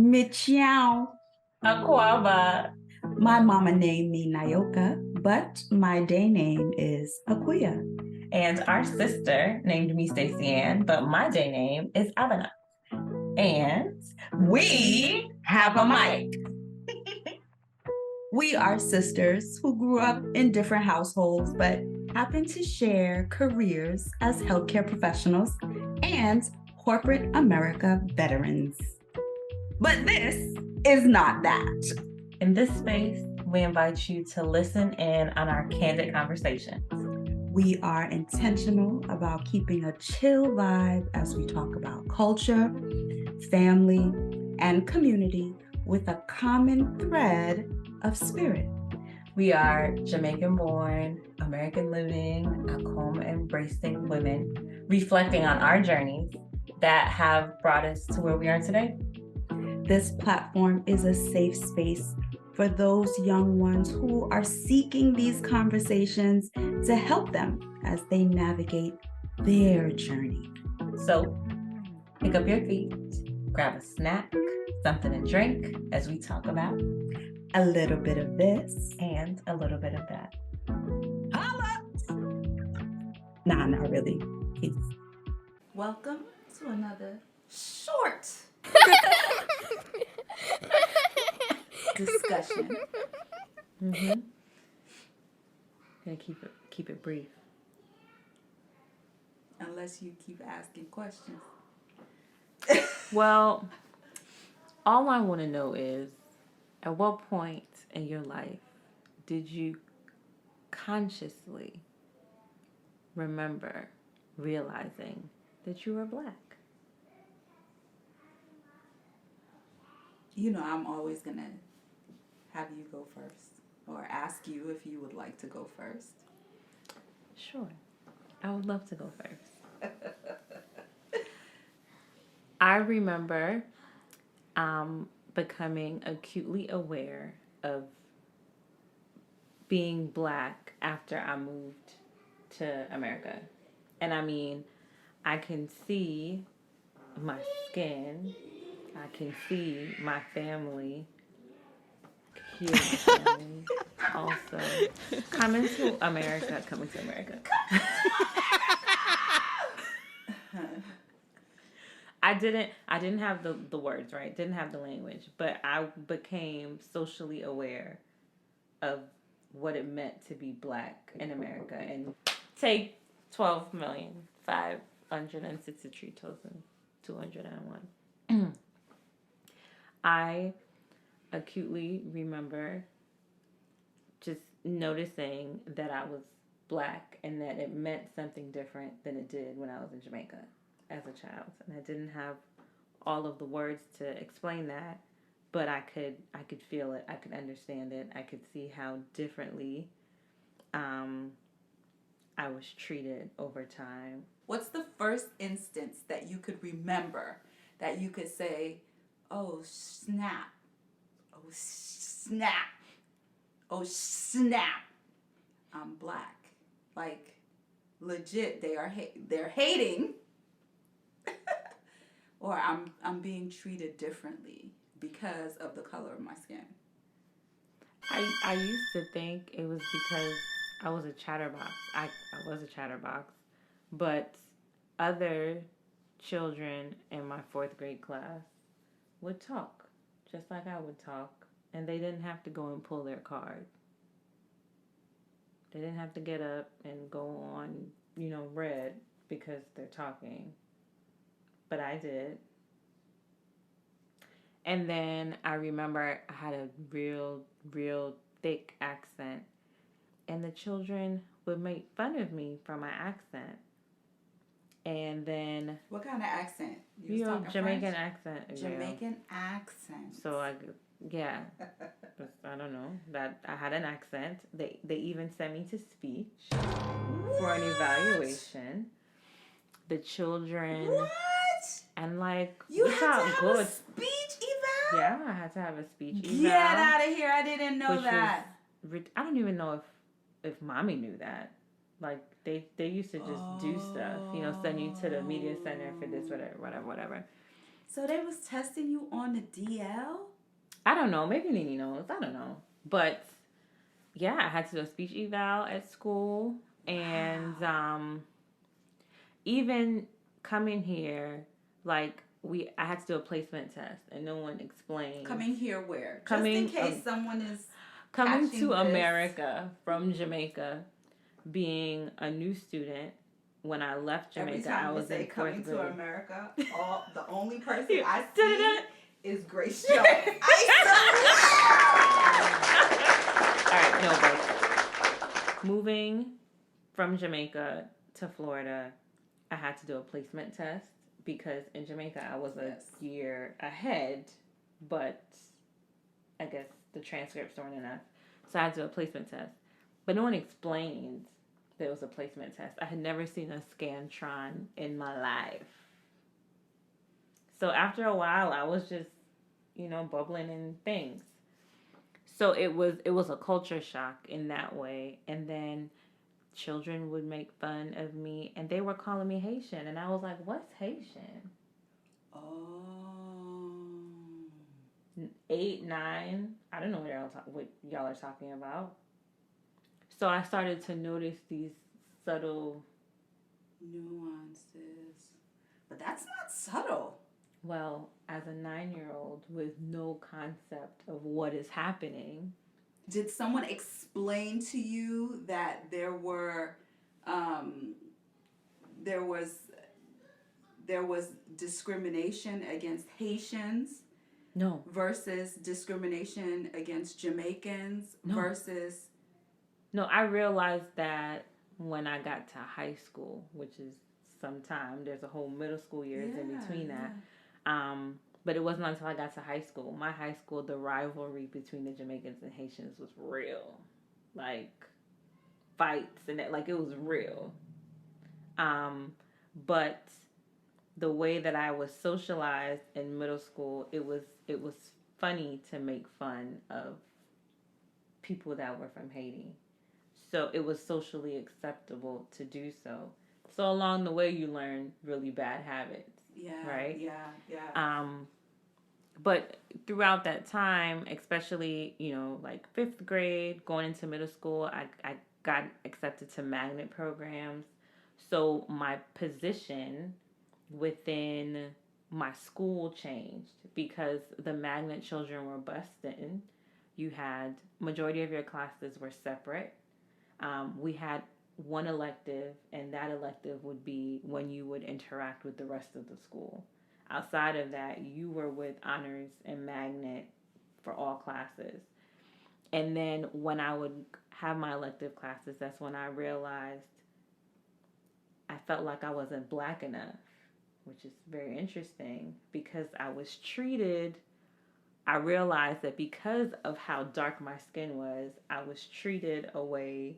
Michiao. Aquaba. My mama named me Nayoka, but my day name is Akua. And our sister named me Stacey Ann, but my day name is Abena. And we have a mic. We are sisters who grew up in different households, but happen to share careers as healthcare professionals and corporate America veterans. But this is not that. In this space, we invite you to listen in on our candid conversations. We are intentional about keeping a chill vibe as we talk about culture, family, and community with a common thread of spirit. We are Jamaican born, American living, Akoma embracing women, reflecting on our journeys that have brought us to where we are today. This platform is a safe space for those young ones who are seeking these conversations to help them as they navigate their journey. So pick up your feet, grab a snack, something to drink as we talk about a little bit of this and a little bit of that. Holla! Nah, not really. Peace. Welcome to another short discussion. Gonna keep it brief. Unless you keep asking questions. Well, all I want to know is, at what point in your life did you consciously remember realizing that you were Black? You know, I'm always going to have you go first or ask you if you would like to go first. Sure. I would love to go first. I remember becoming acutely aware of being Black after I moved to America. And I mean, I can see my skin, I can see my family, hear my family. Also, coming to America. I didn't have the words, right? Didn't have the language, but I became socially aware of what it meant to be Black in America and take 12,563,201. I acutely remember just noticing that I was Black and that it meant something different than it did when I was in Jamaica as a child. And I didn't have all of the words to explain that, but I could feel it, I could understand it, I could see how differently I was treated over time. What's the first instance that you could remember that you could say, oh snap, oh snap, oh snap, I'm Black? Like, legit, they're hating or I'm being treated differently because of the color of my skin. I used to think it was because I was a chatterbox. I was a chatterbox, but other children in my 4th grade class would talk just like I would talk, and they didn't have to go and pull their card. They didn't have to get up and go on, red because they're talking. But I did. And then I remember I had a real thick accent. And the children would make fun of me for my accent. And then... What kind of accent? You know, Jamaican accent. Jamaican accent. So I don't know. That I had an accent. They even sent me to speech for an evaluation. The children... What? And like... You had to have a speech eval? Yeah, I had to have a speech eval. Get out of here. I didn't know that. I don't even know if mommy knew that. Like, they used to just do stuff. Send you to the media center for this, whatever. So they was testing you on the DL? I don't know. Maybe Nene knows. I don't know. But yeah, I had to do a speech eval at school, and Wow. even coming here, like I had to do a placement test, and no one explained. Coming here where? Just in Coming case someone is coming to catching this. America from Jamaica, being a new student. When I left Every Jamaica, time I you was say in coming fourth to grade. America, the only person You I did see it? is Grace Jones. I All right, no, but moving from Jamaica to Florida, I had to do a placement test because in Jamaica I was a year ahead, but I guess the transcripts weren't enough. So I had to do a placement test. But no one explained that it was a placement test. I had never seen a Scantron in my life. So after a while, I was just, bubbling in things. So it was a culture shock in that way. And then children would make fun of me, and they were calling me Haitian, and I was like, "What's Haitian?" Oh. 8, 9, I don't know what y'all are talking about. So I started to notice these subtle Nuances. But that's not subtle. Well, as a 9-year-old with no concept of what is happening. Did someone explain to you that there were there was discrimination against Haitians No. versus discrimination against Jamaicans versus No, I realized that when I got to high school, which is some time. There's a whole middle school years in between that. But it wasn't until I got to high school. My high school, the rivalry between the Jamaicans and Haitians was real. Like fights and it was real. But the way that I was socialized in middle school, it was funny to make fun of people that were from Haiti. So it was socially acceptable to do so. So along the way, you learn really bad habits. Yeah. Right? Yeah. But throughout that time, especially, like 5th grade, going into middle school, I got accepted to magnet programs. So my position within my school changed because the magnet children were bused in. You had majority of your classes were separate. We had one elective, and that elective would be when you would interact with the rest of the school. Outside of that, you were with honors and magnet for all classes. And then when I would have my elective classes, that's when I realized I felt like I wasn't black enough, which is very interesting because I realized that because of how dark my skin was, I was treated away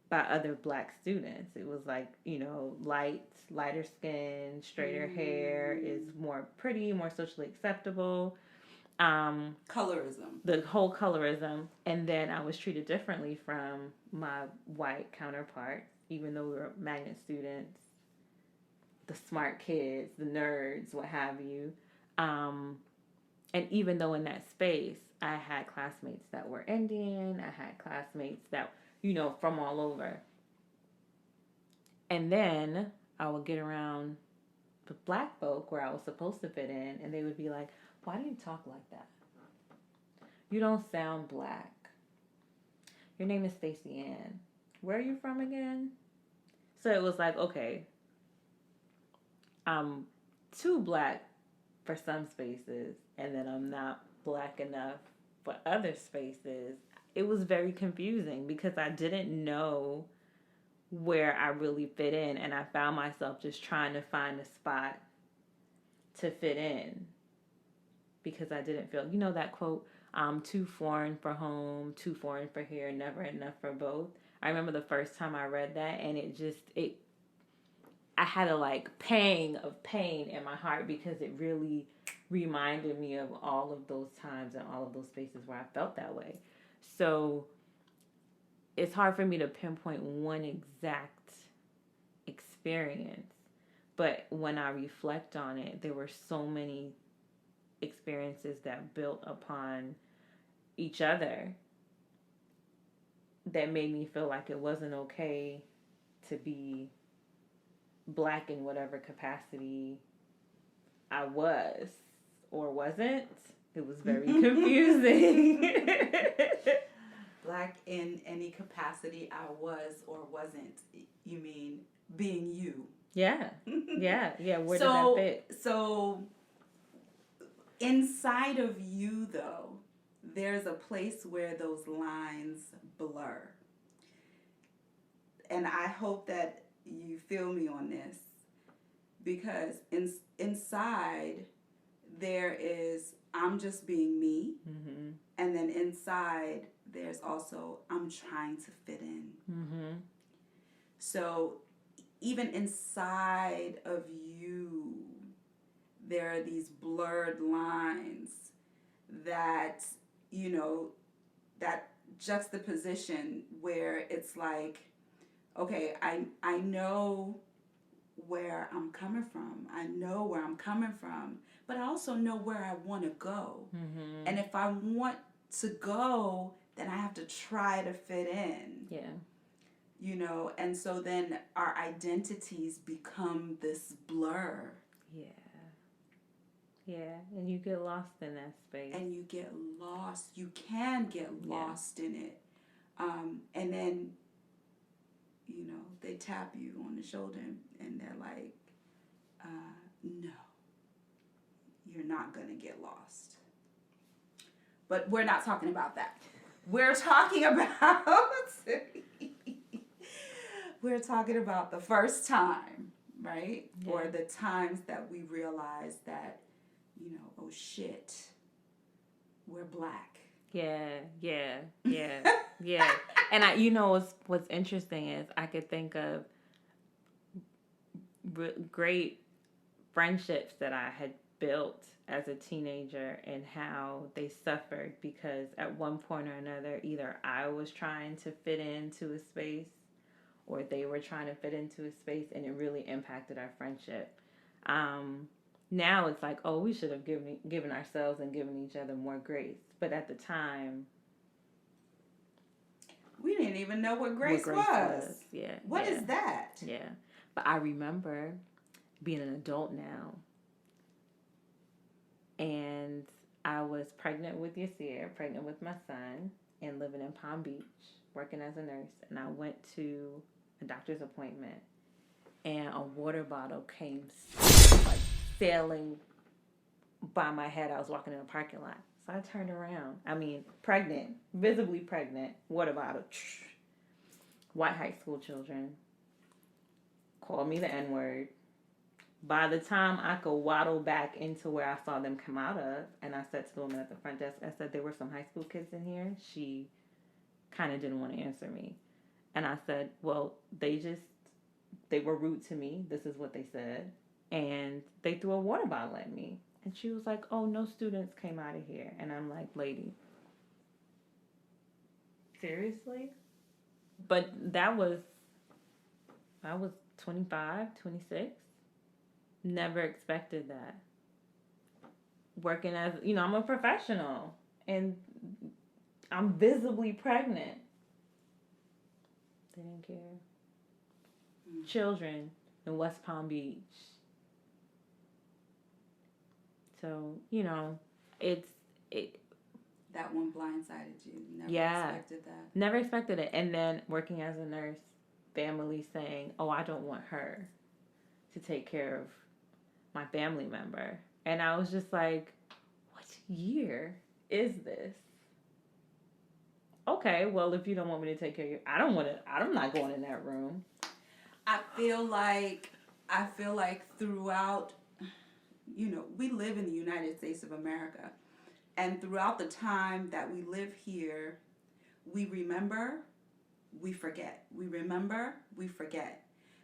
by other black students. It was like, lighter skin, straighter hair is more pretty, more socially acceptable. Colorism. The whole colorism. And then I was treated differently from my white counterparts, even though we were magnet students, the smart kids, the nerds, what have you. And even though in that space, I had classmates that were Indian, I had classmates that from all over. And then I would get around the black folk where I was supposed to fit in, and they would be like, "Why do you talk like that? You don't sound black. Your name is Stacey Ann. Where are you from again?" So it was like, okay, I'm too black for some spaces, and then I'm not black enough for other spaces. It was very confusing because I didn't know where I really fit in, and I found myself just trying to find a spot to fit in because I didn't feel, that quote, too foreign for home, too foreign for here, never enough for both. I remember the first time I read that, and I had a pang of pain in my heart because it really reminded me of all of those times and all of those spaces where I felt that way. So it's hard for me to pinpoint one exact experience, but when I reflect on it, there were so many experiences that built upon each other that made me feel like it wasn't okay to be black in whatever capacity I was or wasn't. It was very confusing. Black in any capacity I was or wasn't. You mean being you? Yeah. Yeah. Yeah. Where did So, that fit? so inside of you, though, there's a place where those lines blur. And I hope that you feel me on this because inside there is I'm just being me, Mm-hmm. and then inside there's also I'm trying to fit in. Mm-hmm. So even inside of you, there are these blurred lines that, you know, that juxtaposition where it's like, okay, I know where I'm coming from. I know where I'm coming from, but I also know where I want to go. Mm-hmm. And if I want to go, then I have to try to fit in. Yeah. You know, and so then our identities become this blur. Yeah. Yeah. And you get lost in that space. And you get lost. You can get lost in it. And then, you know, they tap you on the shoulder and they're like, no, you're not going to get lost. But we're not talking about that. We're talking about we're talking about the first time, right? Yeah. Or the times that we realize that, you know, oh shit, we're black. Yeah, yeah, yeah, yeah. And what's interesting is I could think of great friendships that I had built as a teenager and how they suffered because at one point or another, either I was trying to fit into a space or they were trying to fit into a space, and it really impacted our friendship. Now it's like, oh, we should have given ourselves and given each other more grace. But at the time, we didn't even know what grace was. Yeah. What is that? Yeah. But I remember being an adult now, and I was pregnant with Yasir, pregnant with my son, and living in Palm Beach, working as a nurse. And I went to a doctor's appointment, and a water bottle came like sailing by my head. I was walking in a parking lot. So I turned around. I mean, pregnant, visibly pregnant, water bottle. White high school children called me the N-word. By the time I could waddle back into where I saw them come out of, and I said to the woman at the front desk, I said, there were some high school kids in here. She kind of didn't want to answer me. And I said, well, they were rude to me. This is what they said. And they threw a water bottle at me. And she was like, oh, no students came out of here. And I'm like, lady, seriously? But I was 25, 26. Never expected that. Working as, I'm a professional. And I'm visibly pregnant. They didn't care. Children in West Palm Beach. So, That one blindsided you. Never expected that. Never expected it. And then working as a nurse, family saying, oh, I don't want her to take care of my family member. And I was just like, what year is this? Okay, well, if you don't want me to take care of you, I'm not going in that room. I feel like throughout, we live in the United States of America. And throughout the time that we live here, we remember, we forget. We remember, we forget.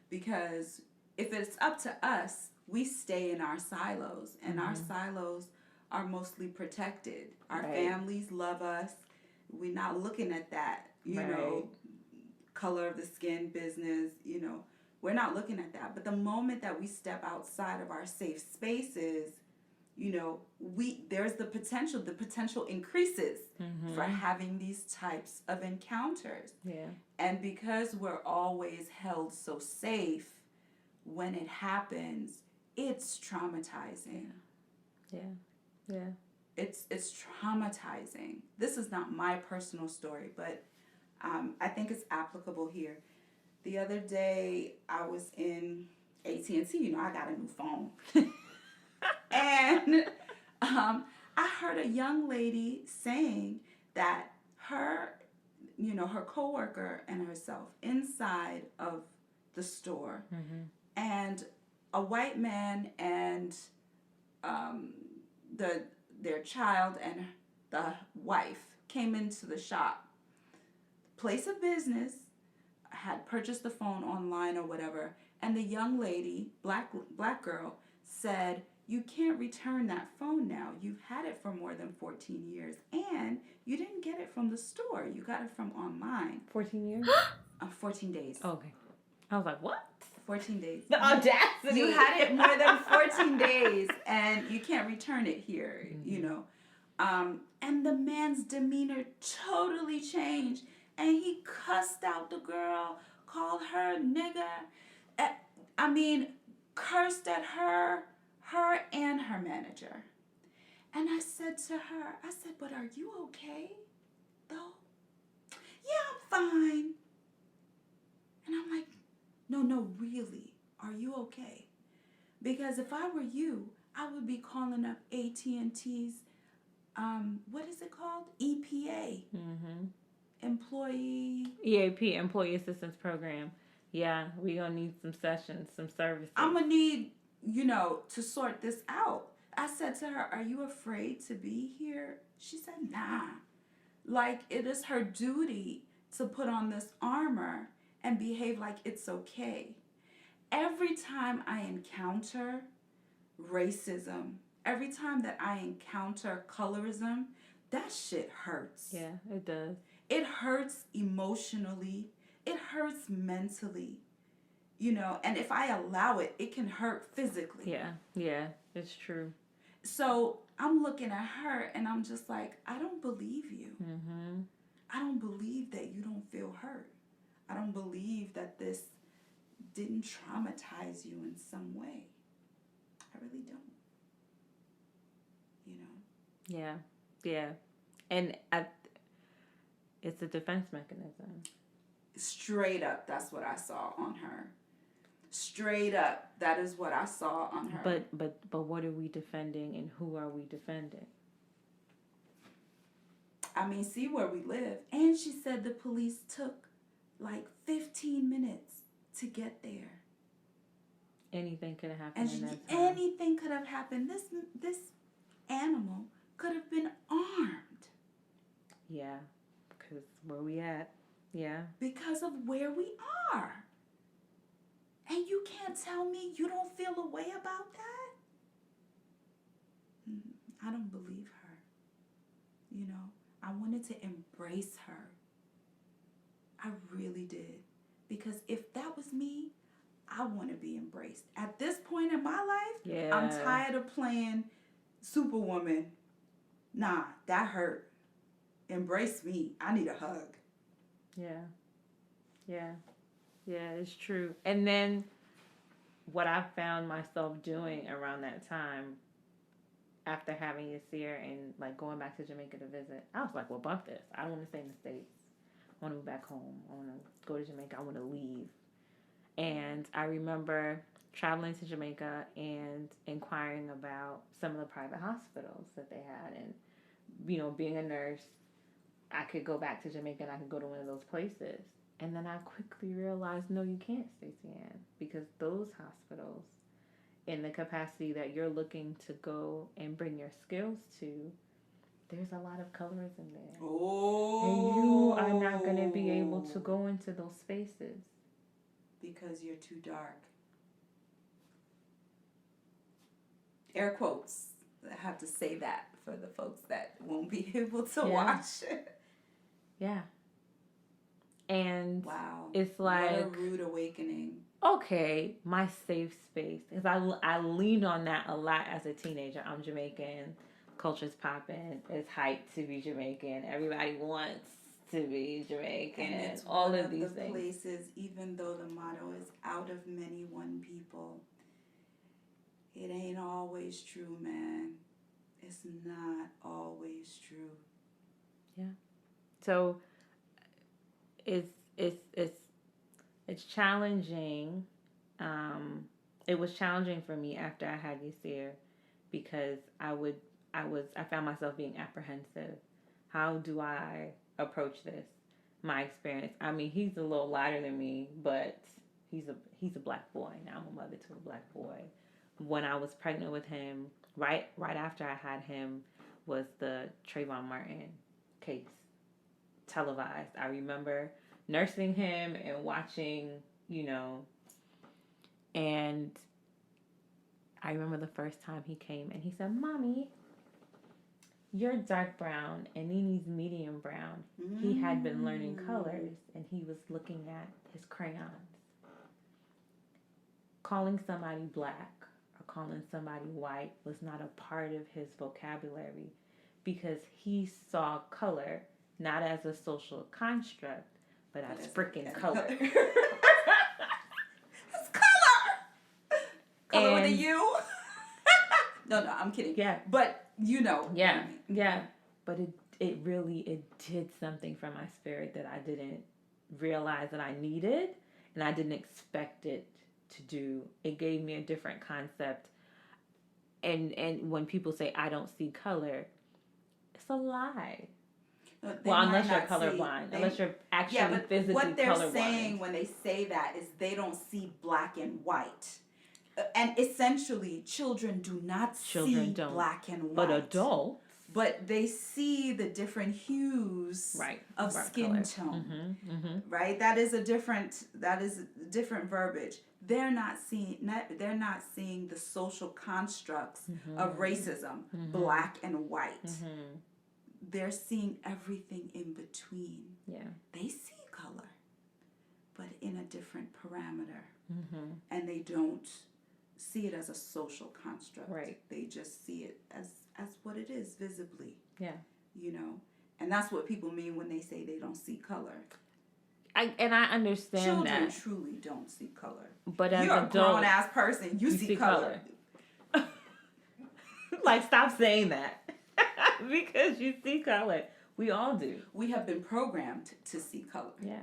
Because if it's up to us, we stay in our silos. And our silos are mostly protected. Our families love us. We're not looking at that, color of the skin business, we're not looking at that. But the moment that we step outside of our safe spaces, there's the potential increases for having these types of encounters. Yeah. And because we're always held so safe, when it happens, it's traumatizing. Yeah. It's traumatizing. This is not my personal story, but I think it's applicable here. The other day, I was in AT&T. I got a new phone. And I heard a young lady saying that her coworker and herself inside of the store, and a white man and their child and the wife came into the shop, place of business, had purchased the phone online or whatever, and the young lady, black girl, said, "You can't return that phone now. You've had it for more than 14 years, and you didn't get it from the store. You got it from online." 14 years? 14 days. Okay. I was like, what? 14 days. The audacity. You had it more than 14 days, and you can't return it here, And the man's demeanor totally changed, and he cussed out the girl, called her nigger. Cursed at her and her manager. And I said to her, "But are you okay, though?" "Yeah, I'm fine." And I'm like, no, really, are you okay? Because if I were you, I would be calling up AT&T's, what is it called? EPA. Employee... EAP, Employee Assistance Program. Yeah, we gonna need some sessions, some services. I'm gonna need, to sort this out. I said to her, "Are you afraid to be here?" She said, "Nah. Like, it is her duty to put on this armor and behave like it's okay." Every time I encounter racism, every time that I encounter colorism, that shit hurts. Yeah, it does. It hurts emotionally. It hurts mentally. And if I allow it, it can hurt physically. Yeah, it's true. So I'm looking at her and I'm just like, I don't believe you. I don't believe that you don't feel hurt. I don't believe that this didn't traumatize you in some way. I really don't. Yeah. And it's a defense mechanism. Straight up, that's what I saw on her. Straight up, that is what I saw on her. But what are we defending, and who are we defending? See where we live. And she said the police took like 15 minutes to get there. Anything could have happened. Anything could have happened. This animal could have been armed. Yeah, because where we at? Yeah. Because of where we are. And you can't tell me you don't feel a way about that? I don't believe her. I wanted to embrace her. I really did. Because if that was me, I want to be embraced. At this point in my life, I'm tired of playing Superwoman. Nah, that hurt. Embrace me. I need a hug. Yeah, it's true. And then what I found myself doing around that time, after having Yasir and like going back to Jamaica to visit, I was like, well, bump this. I don't want to stay in the States. I want to move back home. I want to go to Jamaica. I want to leave. And I remember traveling to Jamaica and inquiring about some of the private hospitals that they had. And, being a nurse, I could go back to Jamaica and I could go to one of those places. And then I quickly realized, no, you can't, Stacey Ann, because those hospitals, in the capacity that you're looking to go and bring your skills to, there's a lot of colorism there. Oh. And you are not going to be able to go into those spaces. Because you're too dark. Air quotes. I have to say that for the folks that won't be able to watch it. Yeah. And wow, it's like, what a rude awakening. okay, my safe space. Because I leaned on that a lot as a teenager. I'm Jamaican. Culture's popping. It's hyped to be Jamaican. Everybody wants to be Jamaican. And it's all one of of these the things. places, even though the motto is out of many, one people, it ain't always true, man. It's not always true. So it's challenging. It was challenging for me after I had Yasir because I found myself being apprehensive. How do I approach this? My experience. I mean, he's a little lighter than me, but he's a black boy. Now I'm a mother to a black boy. When I was pregnant with him, right after I had him, was the Trayvon Martin case televised. I remember nursing him and watching, and I remember the first time he came and he said, "Mommy, you're dark brown and Nini's medium brown." He had been learning colors and he was looking at his crayons. Calling somebody black or calling somebody white was not a part of his vocabulary because he saw color not as a social construct, but as freaking color. It's color! Color with a U? No, I'm kidding. Yeah. But you know. Yeah. But it did something for my spirit that I didn't realize that I needed and I didn't expect it to do. It gave me a different concept. And when people say I don't see color, it's a lie. Unless you're colorblind. Unless you're actually physically colorblind. What they're saying when they say that is they don't see black and white. And essentially, children do not see black and white. But adults. But they see the different hues of skin tone. Right? That is different verbiage. They're not seeing the social constructs of racism, black and white. They're seeing everything in between. Yeah. They see color, but in a different parameter. And they don't see it as a social construct. Right. They just see it as what it is visibly. Yeah. And that's what people mean when they say they don't see color. I understand Children that. truly don't see color. But as you're adults, a grown ass person, you see color. Like, stop saying that. Because you see color. We all do. We have been programmed to see color. Yeah.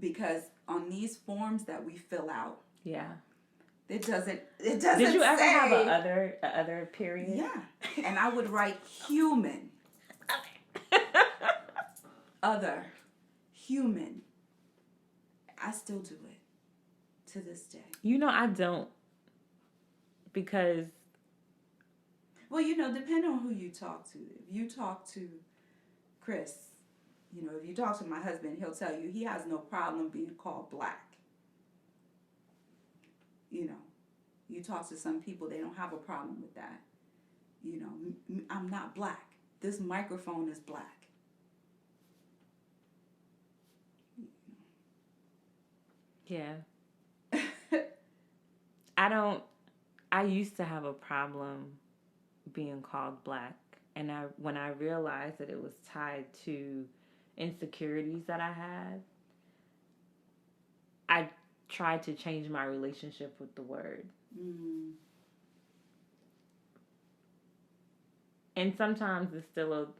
Because on these forms that we fill out, yeah, it doesn't. Did you ever have a other period? Yeah, and I would write human, other, human. I still do it to this day. I don't, because. Well, depending on who you talk to. If you talk to Chris, if you talk to my husband, he'll tell you he has no problem being called black. You talk to some people, they don't have a problem with that. I'm not black. This microphone is black. Yeah. I used to have a problem being called black, and when I realized that it was tied to insecurities that I had, I tried to change my relationship with the word. And sometimes it's still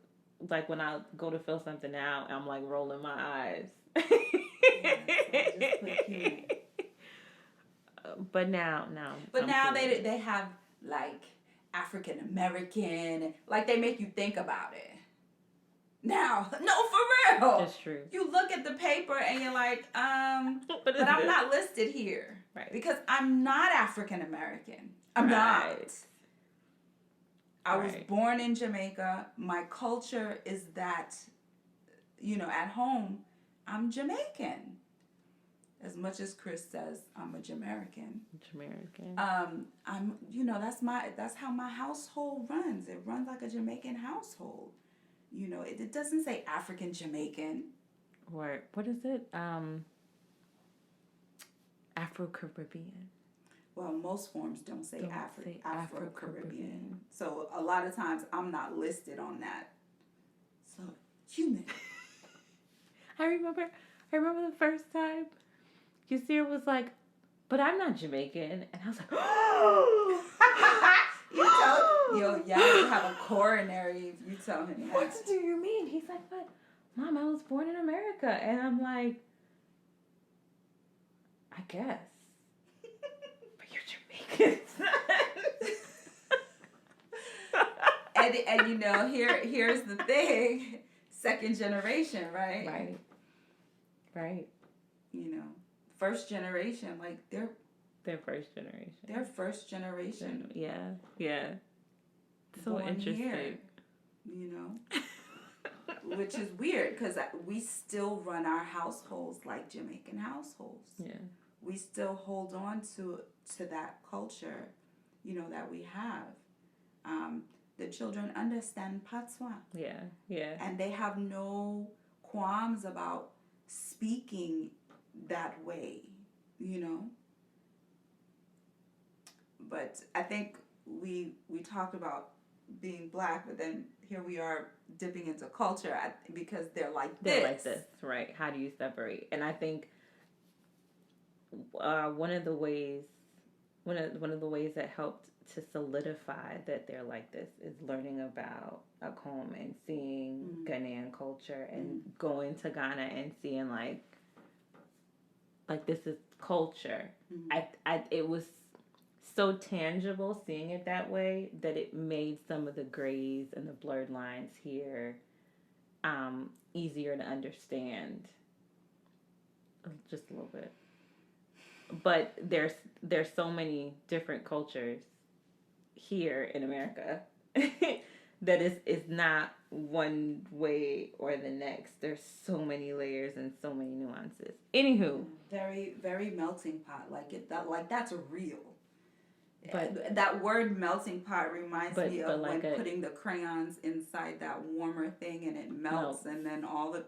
like when I go to fill something out, I'm like rolling my eyes. But now. But now they have like African American, like they make you think about it. Now, no, for real. That's true. You look at the paper and you're like, but I'm not listed here. Right. Because I'm not African American. I'm not. I was born in Jamaica. My culture is that, at home, I'm Jamaican. As much as Chris says I'm a Jamaican. I'm that's how my household runs. It runs like a Jamaican household. It doesn't say African Jamaican. What is it? Afro-Caribbean. Well, most forms don't say Don't Afro say Afro-Caribbean. Afro-Caribbean. So a lot of times I'm not listed on that. So human. I remember the first time Yasir was like, but I'm not Jamaican. And I was like, oh! Yeah, you have a coronary if you tell him that. What do you mean? He's like, but Mom, I was born in America. And I'm like, I guess. But you're Jamaican. and you know, here's the thing. Second generation, right? Right. You know, first generation, like they're first generation. They're first generation. Yeah. So born interesting. Here, you know, which is weird because we still run our households like Jamaican households. Yeah. We still hold on to that culture, you know, that we have. The children understand patois. Yeah. And they have no qualms about speaking that way, you know. But I think we talked about being black, but then here we are dipping into culture because they're like this. They're like this, right? How do you separate? And I think one of the ways that helped to solidify that they're like this is learning about Akom and seeing Ghanaian culture and going to Ghana and seeing like this is culture. It was so tangible seeing it that way that it made some of the grays and the blurred lines here easier to understand just a little bit. But there's so many different cultures here in America that is not one way or the next. There's so many layers and so many nuances. Anywho, very, very melting pot. That's real. But that word melting pot reminds me of when putting the crayons inside that warmer thing and it melts. And then all the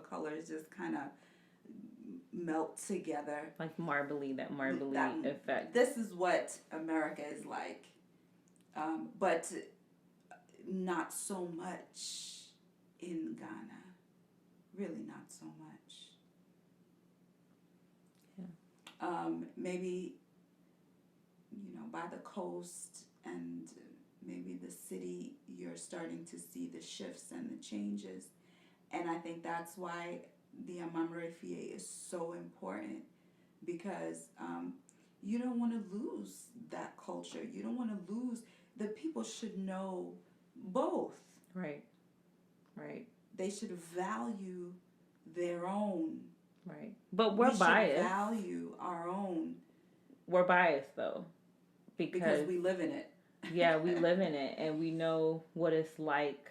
colors just kind of melt together. Like marbly effect. This is what America is like. But not so much in Ghana. Really not so much. Yeah. Maybe, you know, by the coast and maybe the city, you're starting to see the shifts and the changes. And I think that's why the Amamrefie is so important, because you don't want to lose that culture. You don't want to lose. The people should know both. Right. They should value their own. Right. But we're biased. Should value our own. We're biased though. Because we live in it. Yeah, we live in it and we know what it's like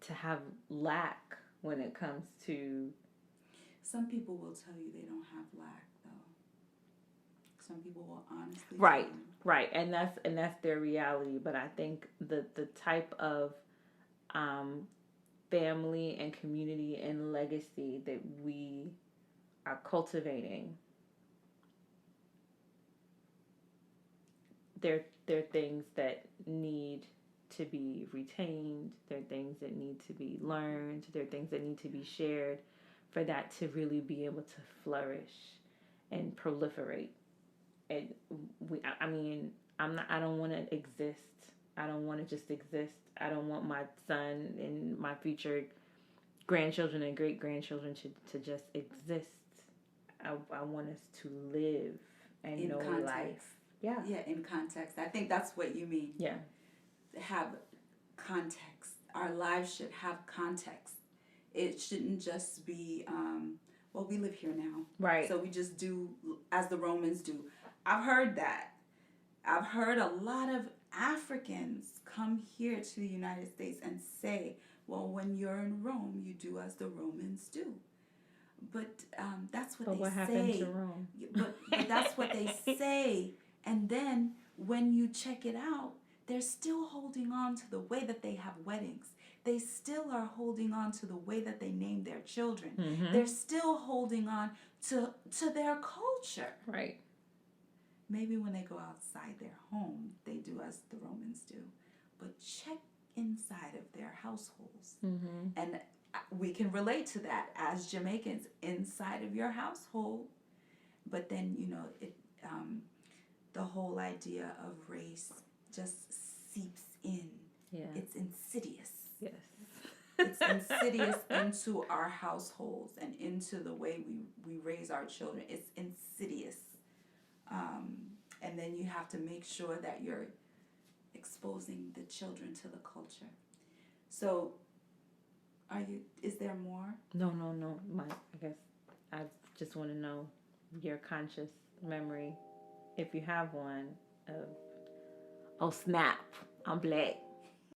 to have lack when it comes to... Some people will tell you they don't have lack though. Some people will honestly Right, and that's their reality. But I think the type of family and community and legacy that we are cultivating, they're things that need to be retained. They're things that need to be learned. They're things that need to be shared for that to really be able to flourish and proliferate. And I don't want to exist. I don't want to just exist. I don't want my son and my future grandchildren and great grandchildren to just exist. I want us to live and in know context. life. Yeah, in context. I think that's what you mean. Yeah. Have context. Our lives should have context. It shouldn't just be, we live here now. Right. So we just do as the Romans do. I've heard that. I've heard a lot of Africans come here to the United States and say, well, when you're in Rome, you do as the Romans do. But that's what they say. But what happened to Rome? But that's what they say. And then when you check it out, they're still holding on to the way that they have weddings. They still are holding on to the way that they name their children. Mm-hmm. They're still holding on to their culture. Right. Maybe when they go outside their home, they do as the Romans do. But check inside of their households. Mm-hmm. And we can relate to that as Jamaicans, inside of your household. But then, the whole idea of race just seeps in. Yeah. It's insidious. Yes. It's insidious into our households and into the way we raise our children. It's insidious. And then you have to make sure that you're exposing the children to the culture. So, is there more? No. I guess I just want to know your conscious memory, if you have one, of, oh snap, I'm black.